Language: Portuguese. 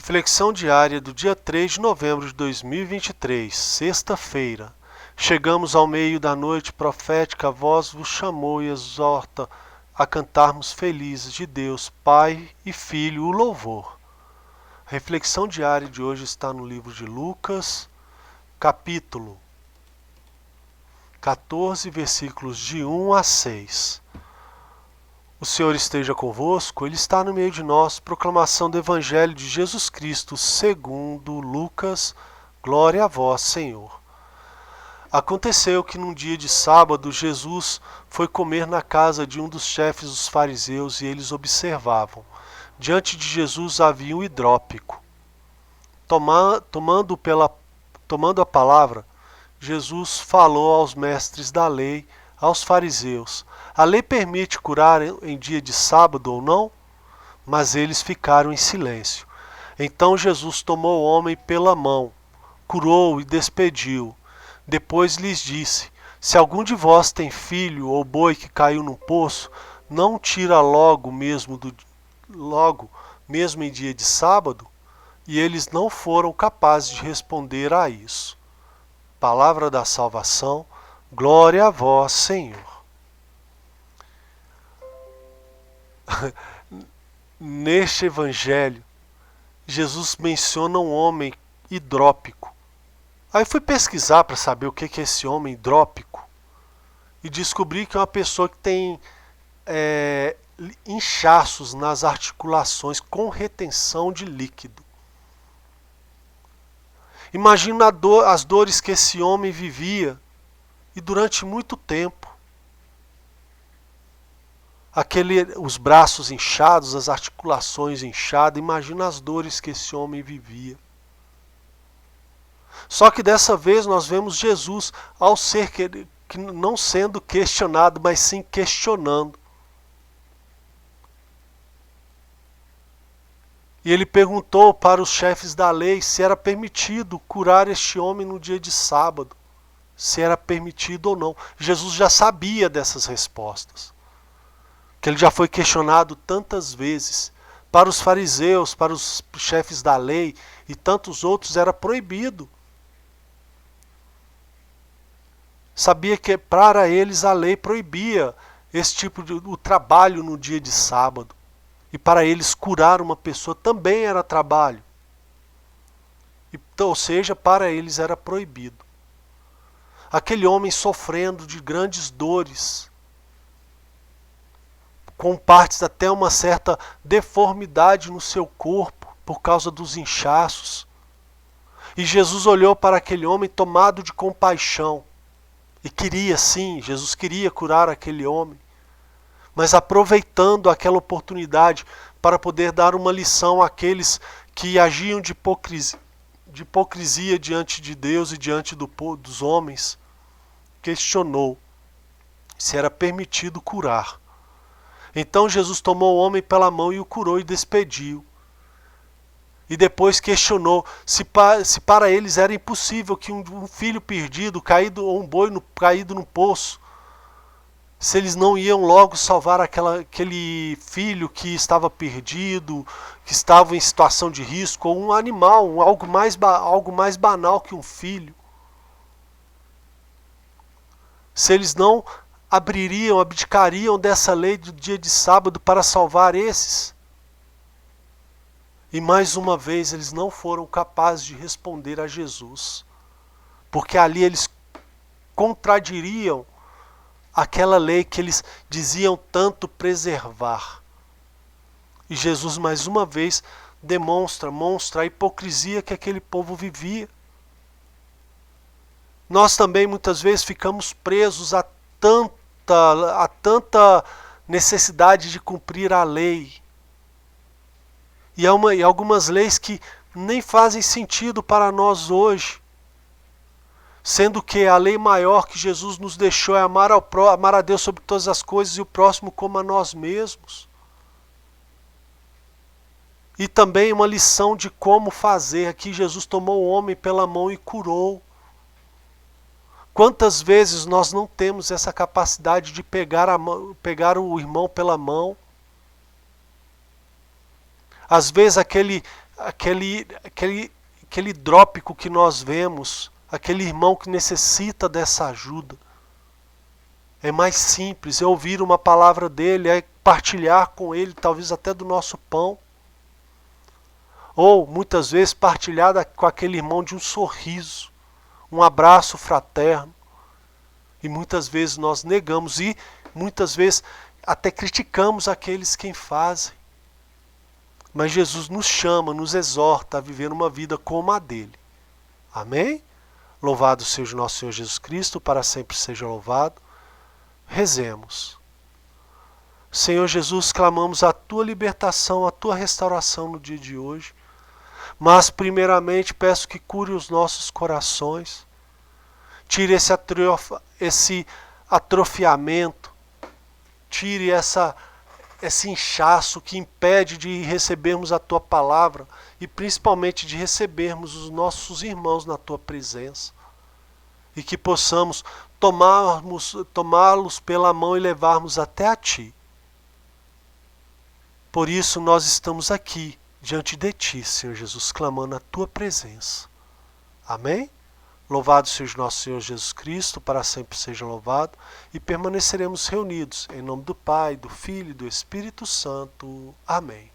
Reflexão diária do dia 3 de novembro de 2023, sexta-feira. Chegamos ao meio da noite profética, a voz vos chamou e exorta a cantarmos felizes de Deus, Pai e Filho, o louvor. A reflexão diária de hoje está no livro de Lucas, capítulo 14, versículos de 1 a 6. O Senhor esteja convosco, Ele está no meio de nós. Proclamação do Evangelho de Jesus Cristo, segundo Lucas. Glória a vós, Senhor. Aconteceu que num dia de sábado, Jesus foi comer na casa de um dos chefes dos fariseus e eles observavam. Diante de Jesus havia um hidrópico. Tomando a palavra, Jesus falou aos mestres da lei, aos fariseus: a lei permite curar em dia de sábado ou não? Mas eles ficaram em silêncio. Então Jesus tomou o homem pela mão, curou-o e despediu. Depois lhes disse: se algum de vós tem filho ou boi que caiu num poço, não tira logo mesmo em dia de sábado? E eles não foram capazes de responder a isso. Palavra da salvação, glória a vós, Senhor. Neste evangelho, Jesus menciona um homem hidrópico. Aí fui pesquisar para saber o que é esse homem hidrópico e descobri que é uma pessoa que tem inchaços nas articulações com retenção de líquido. Imagina as dores que esse homem vivia e durante muito tempo. Os braços inchados, as articulações inchadas, imagina as dores que esse homem vivia. Só que dessa vez nós vemos Jesus não sendo questionado, mas sim questionando. E ele perguntou para os chefes da lei se era permitido curar este homem no dia de sábado, se era permitido ou não. Jesus já sabia dessas respostas, que ele já foi questionado tantas vezes. Para os fariseus, para os chefes da lei e tantos outros era proibido. Sabia que para eles a lei proibia esse tipo o trabalho no dia de sábado. E para eles curar uma pessoa também era trabalho. Ou seja, para eles era proibido. Aquele homem sofrendo de grandes dores, com partes até uma certa deformidade no seu corpo por causa dos inchaços. E Jesus olhou para aquele homem tomado de compaixão. E queria sim, Jesus queria curar aquele homem. Mas aproveitando aquela oportunidade para poder dar uma lição àqueles que agiam de hipocrisia diante de Deus e diante dos homens, questionou se era permitido curar. Então Jesus tomou o homem pela mão e o curou e despediu. E depois questionou se para eles era impossível que um filho perdido, caído, ou um boi caído no poço, se eles não iam logo salvar aquele filho que estava perdido, que estava em situação de risco, ou um animal, algo mais banal que um filho. Se eles não abdicariam dessa lei do dia de sábado para salvar esses. E mais uma vez eles não foram capazes de responder a Jesus, porque ali eles contradiriam aquela lei que eles diziam tanto preservar. E Jesus mais uma vez demonstra a hipocrisia que aquele povo vivia. Nós também muitas vezes ficamos presos a tanta necessidade de cumprir a lei. E algumas leis que nem fazem sentido para nós hoje. Sendo que a lei maior que Jesus nos deixou é amar a Deus sobre todas as coisas e o próximo como a nós mesmos. E também uma lição de como fazer. Aqui Jesus tomou o homem pela mão e curou. Quantas vezes nós não temos essa capacidade de pegar o irmão pela mão? Às vezes aquele hidrópico que nós vemos, aquele irmão que necessita dessa ajuda. É mais simples, é ouvir uma palavra dele, é partilhar com ele, talvez até do nosso pão. Ou, muitas vezes, partilhar com aquele irmão de um sorriso, um abraço fraterno. E muitas vezes nós negamos e muitas vezes até criticamos aqueles que fazem. Mas Jesus nos chama, nos exorta a viver uma vida como a dele. Amém? Louvado seja o nosso Senhor Jesus Cristo, para sempre seja louvado. Rezemos. Senhor Jesus, clamamos a tua libertação, a tua restauração no dia de hoje. Mas primeiramente peço que cure os nossos corações. Tire esse atrofiamento. Tire esse inchaço que impede de recebermos a tua palavra e principalmente de recebermos os nossos irmãos na tua presença. E que possamos tomá-los pela mão e levarmos até a ti. Por isso nós estamos aqui diante de ti, Senhor Jesus, clamando a tua presença. Amém? Louvado seja o nosso Senhor Jesus Cristo, para sempre seja louvado, e permaneceremos reunidos em nome do Pai, do Filho e do Espírito Santo. Amém.